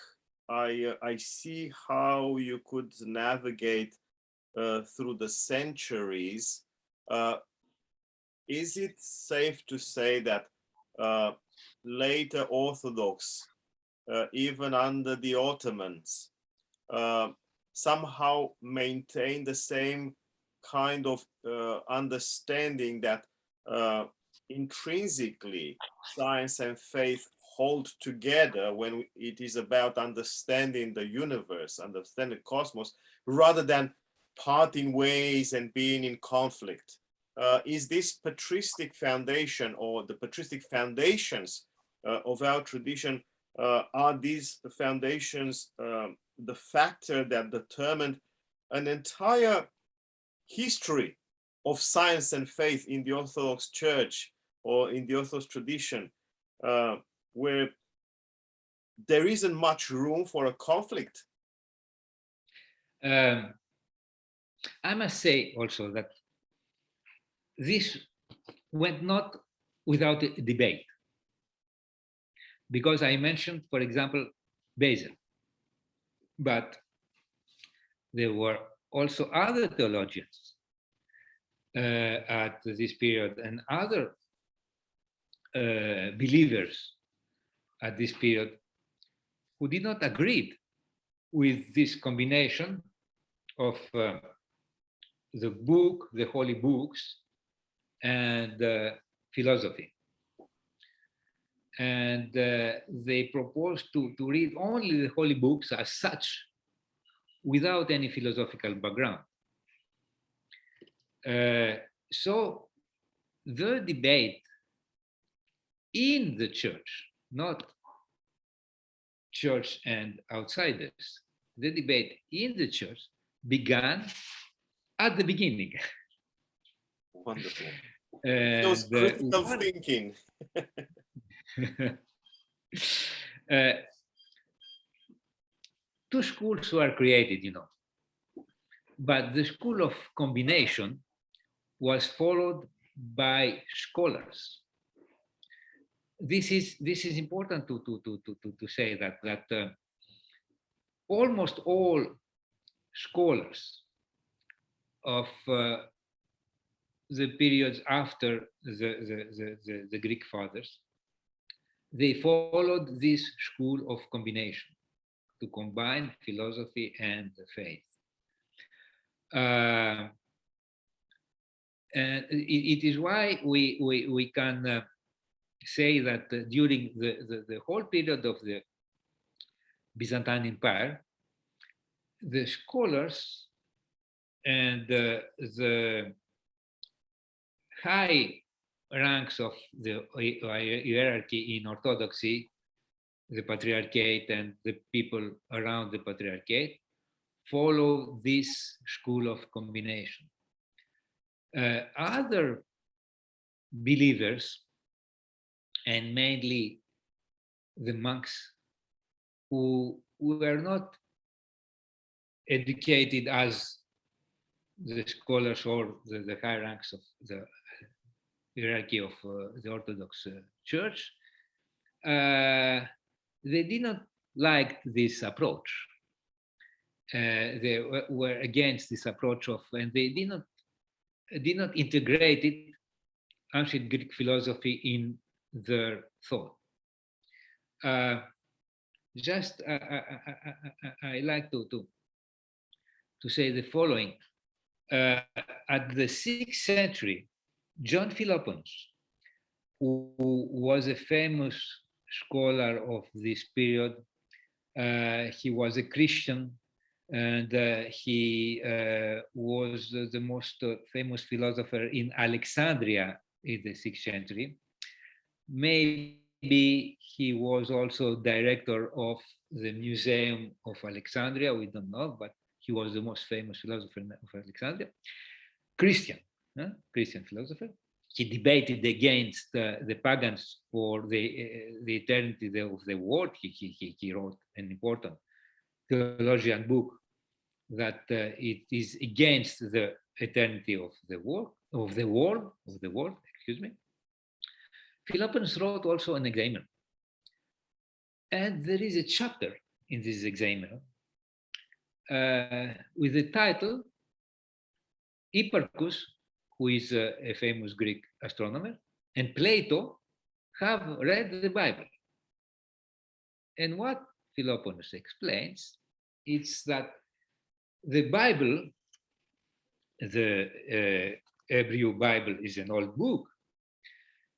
I see how you could navigate through the centuries. Is it safe to say that later Orthodox, even under the Ottomans, somehow maintained the same kind of understanding that intrinsically science and faith hold together when it is about understanding the universe, understanding the cosmos, rather than parting ways and being in conflict? Is this patristic foundation, or the patristic foundations of our tradition, are these foundations the factor that determined an entire history of science and faith in the Orthodox Church or in the Orthodox tradition, where there isn't much room for a conflict? I must say also that this went not without a debate, because I mentioned, for example, Basil, but there were also other theologians at this period and other believers at this period who did not agree with this combination of the book, the holy books, and philosophy. And they proposed to read only the holy books as such, without any philosophical background. So the debate in the church, not church and outsiders, the debate in the church began at the beginning. Wonderful. Those critical thinking. Two schools were created, but the school of combination was followed by scholars. This is important to say that almost all scholars of the periods after the Greek fathers, they followed this school of combination, to combine philosophy and faith. And it is why we can say that during the whole period of the Byzantine Empire, the scholars and the high ranks of the hierarchy in Orthodoxy, the Patriarchate and the people around the Patriarchate, follow this school of combination. Other believers, and mainly the monks who were not educated as the scholars or the high ranks of the hierarchy of the Orthodox Church, they did not like this approach. They were against this approach and they did not integrate it, ancient Greek philosophy, in their thought. I like to say the following. At the 6th century, John Philoponus, who was a famous scholar of this period, he was a Christian, and he was the most famous philosopher in Alexandria in the 6th century. Maybe he was also director of the Museum of Alexandria, we don't know, but he was the most famous philosopher of Alexandria. Christian philosopher. He debated against the pagans for the eternity of the world. He wrote an important theologian book that it is against the eternity of the world. Excuse me. Philoponus wrote also an Hexaemenon, and there is a chapter in this examiner with the title Hipparchus, who is a famous Greek astronomer, and Plato have read the Bible. And what Philoponus explains is that the Bible, the Hebrew Bible, is an old book.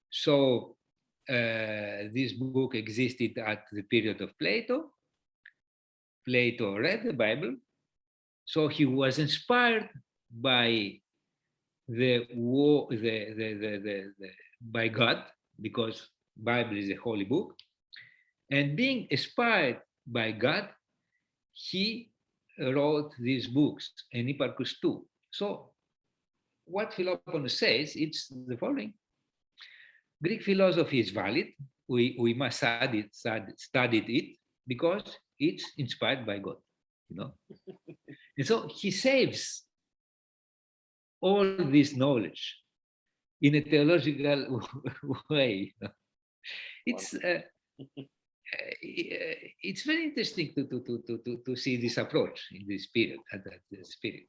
So this book existed at the period of Plato. Plato read the Bible, so he was inspired by by God, because Bible is a holy book, and being inspired by God, he wrote these books, and Hipparchus too. So what Philoponus says, it's the following: Greek philosophy is valid. We must study it because it's inspired by God, you know. And so he saves all this knowledge in a theological way. It's it's very interesting to see this approach in this period, at this period.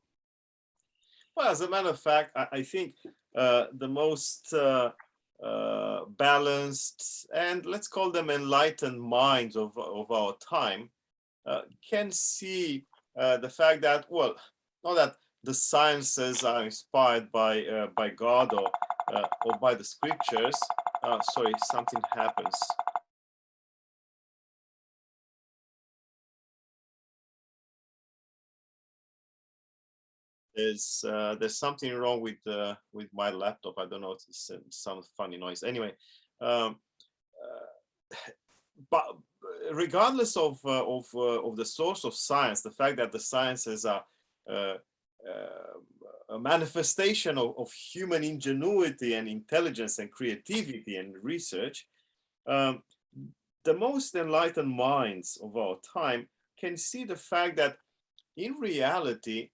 Well, as a matter of fact, I think the most balanced and, let's call them, enlightened minds of our time can see the fact that, well, not that the sciences are inspired by God or by the scriptures. Sorry, something happens. There's something wrong with my laptop. I don't know. It's some funny noise. Anyway, but regardless of the source of science, the fact that the sciences are a manifestation of human ingenuity and intelligence and creativity and research, the most enlightened minds of our time can see the fact that in reality,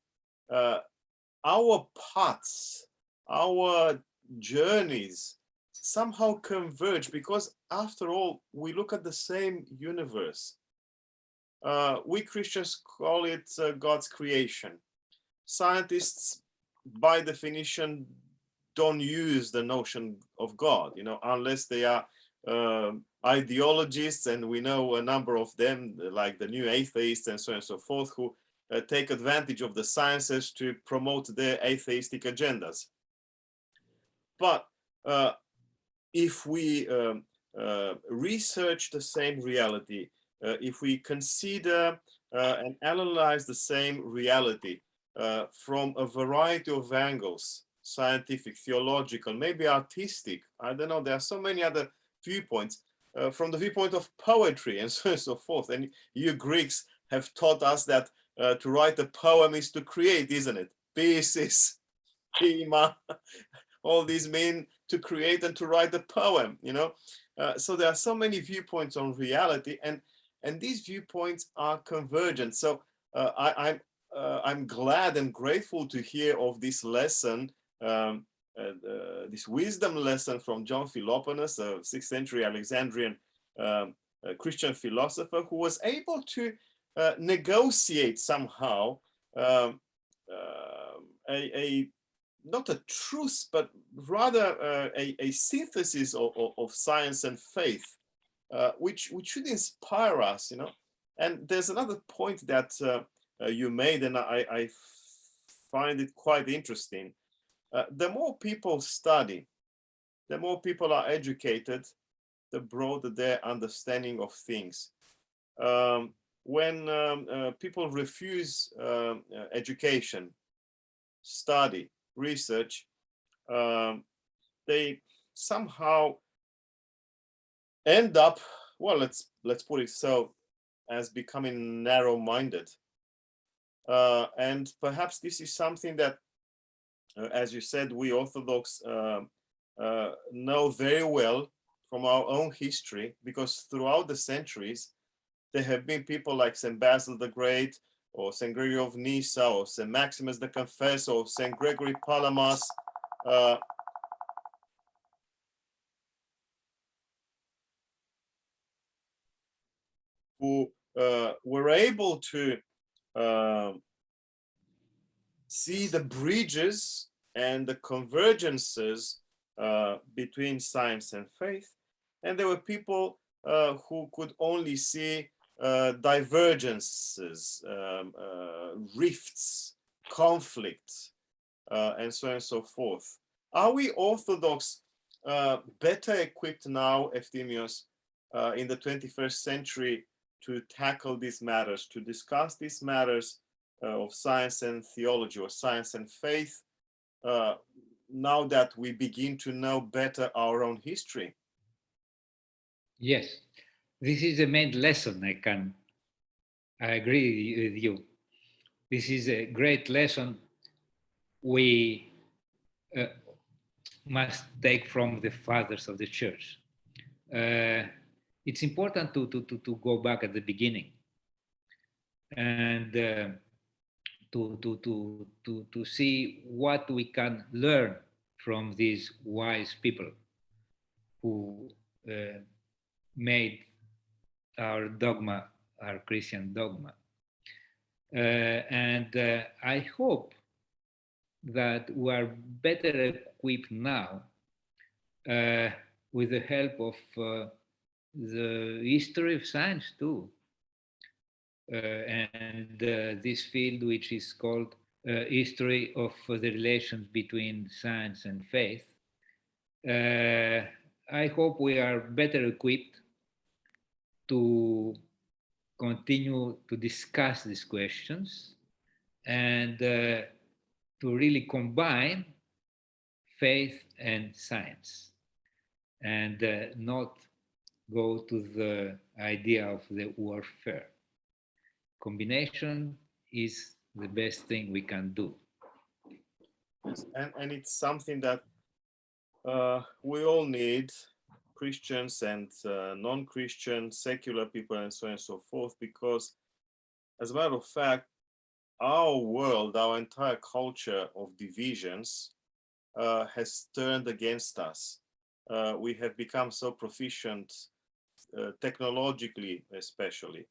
our paths, our journeys somehow converge, because after all, we look at the same universe. We Christians call it God's creation. Scientists, by definition, don't use the notion of God, you know, unless they are ideologists, and we know a number of them, like the new atheists and so on and so forth, who take advantage of the sciences to promote their atheistic agendas. But if we research the same reality, if we consider and analyze the same reality from a variety of angles, scientific, theological, maybe artistic, I don't know, there are so many other viewpoints, from the viewpoint of poetry and so on and so forth. And you Greeks have taught us that to write a poem is to create, isn't it? Pieces, poema, all these mean to create and to write a poem, you know. So there are so many viewpoints on reality, and these viewpoints are convergent. So I'm glad and grateful to hear of this lesson, this wisdom lesson from John Philoponus, a 6th century Alexandrian Christian philosopher, who was able to negotiate somehow not a truce, but rather a synthesis of science and faith, which should inspire us, you know. And there's another point that you made, and I find it quite interesting. The more people study, the more people are educated, the broader their understanding of things. When people refuse education, study, research, they somehow end up, well, let's put it so, as becoming narrow-minded. And perhaps this is something that, as you said, we Orthodox know very well from our own history, because throughout the centuries, there have been people like St. Basil the Great, or St. Gregory of Nyssa, or St. Maximus the Confessor, or St. Gregory Palamas, who were able to see the bridges and the convergences between science and faith, and there were people who could only see divergences, rifts, conflicts, and so on and so forth. Are we Orthodox better equipped now, Efthymios, in the 21st century to tackle these matters, to discuss these matters of science and theology, or science and faith, now that we begin to know better our own history? Yes, this is a main lesson. I agree with you. This is a great lesson we must take from the fathers of the church. It's important to go back at the beginning and to see what we can learn from these wise people who made our dogma, our Christian dogma. And I hope that we are better equipped now with the help of the history of science too. And this field, which is called history of the relations between science and faith. I hope we are better equipped to continue to discuss these questions and to really combine faith and science, and not go to the idea of the warfare. Combination is the best thing we can do. Yes, and it's something that we all need, Christians and non-Christian, secular people, and so on and so forth, because as a matter of fact, our world, our entire culture of divisions has turned against us. We have become so proficient, technologically especially.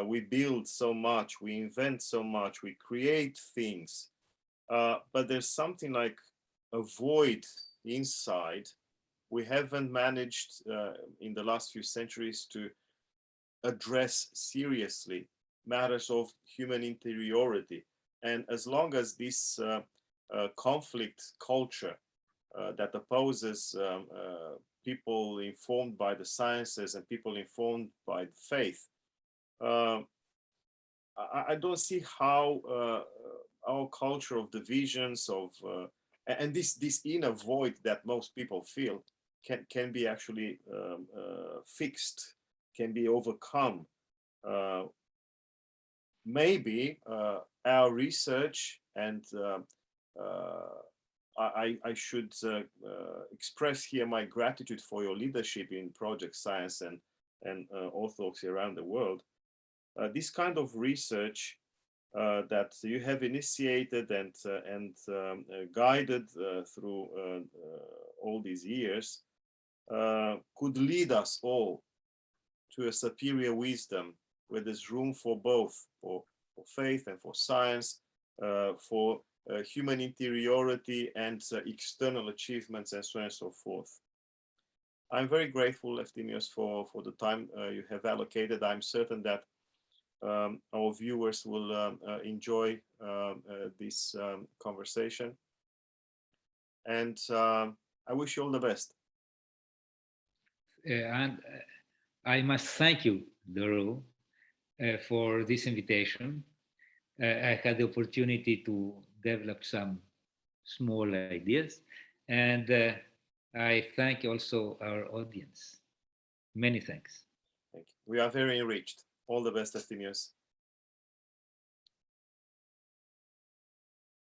We build so much, we invent so much, we create things, but there's something like a void inside. We haven't managed in the last few centuries to address seriously matters of human interiority. And as long as this conflict culture that opposes people informed by the sciences and people informed by the faith, I don't see how our culture of divisions and this inner void that most people feel can be actually fixed, can be overcome. Maybe our research, and I should express here my gratitude for your leadership in Project Science and Orthodoxy around the world. This kind of research that you have initiated and guided through all these years could lead us all to a superior wisdom where there's room for both, for faith and for science, for human interiority and external achievements, and so on and so forth. I'm very grateful, Efthymios, for the time you have allocated. I'm certain that our viewers will enjoy this conversation. And I wish you all the best. And I must thank you, Doru, for this invitation. I had the opportunity to develop some small ideas, and I thank also our audience. Many thanks. Thank you. We are very enriched. All the best, Efthymios.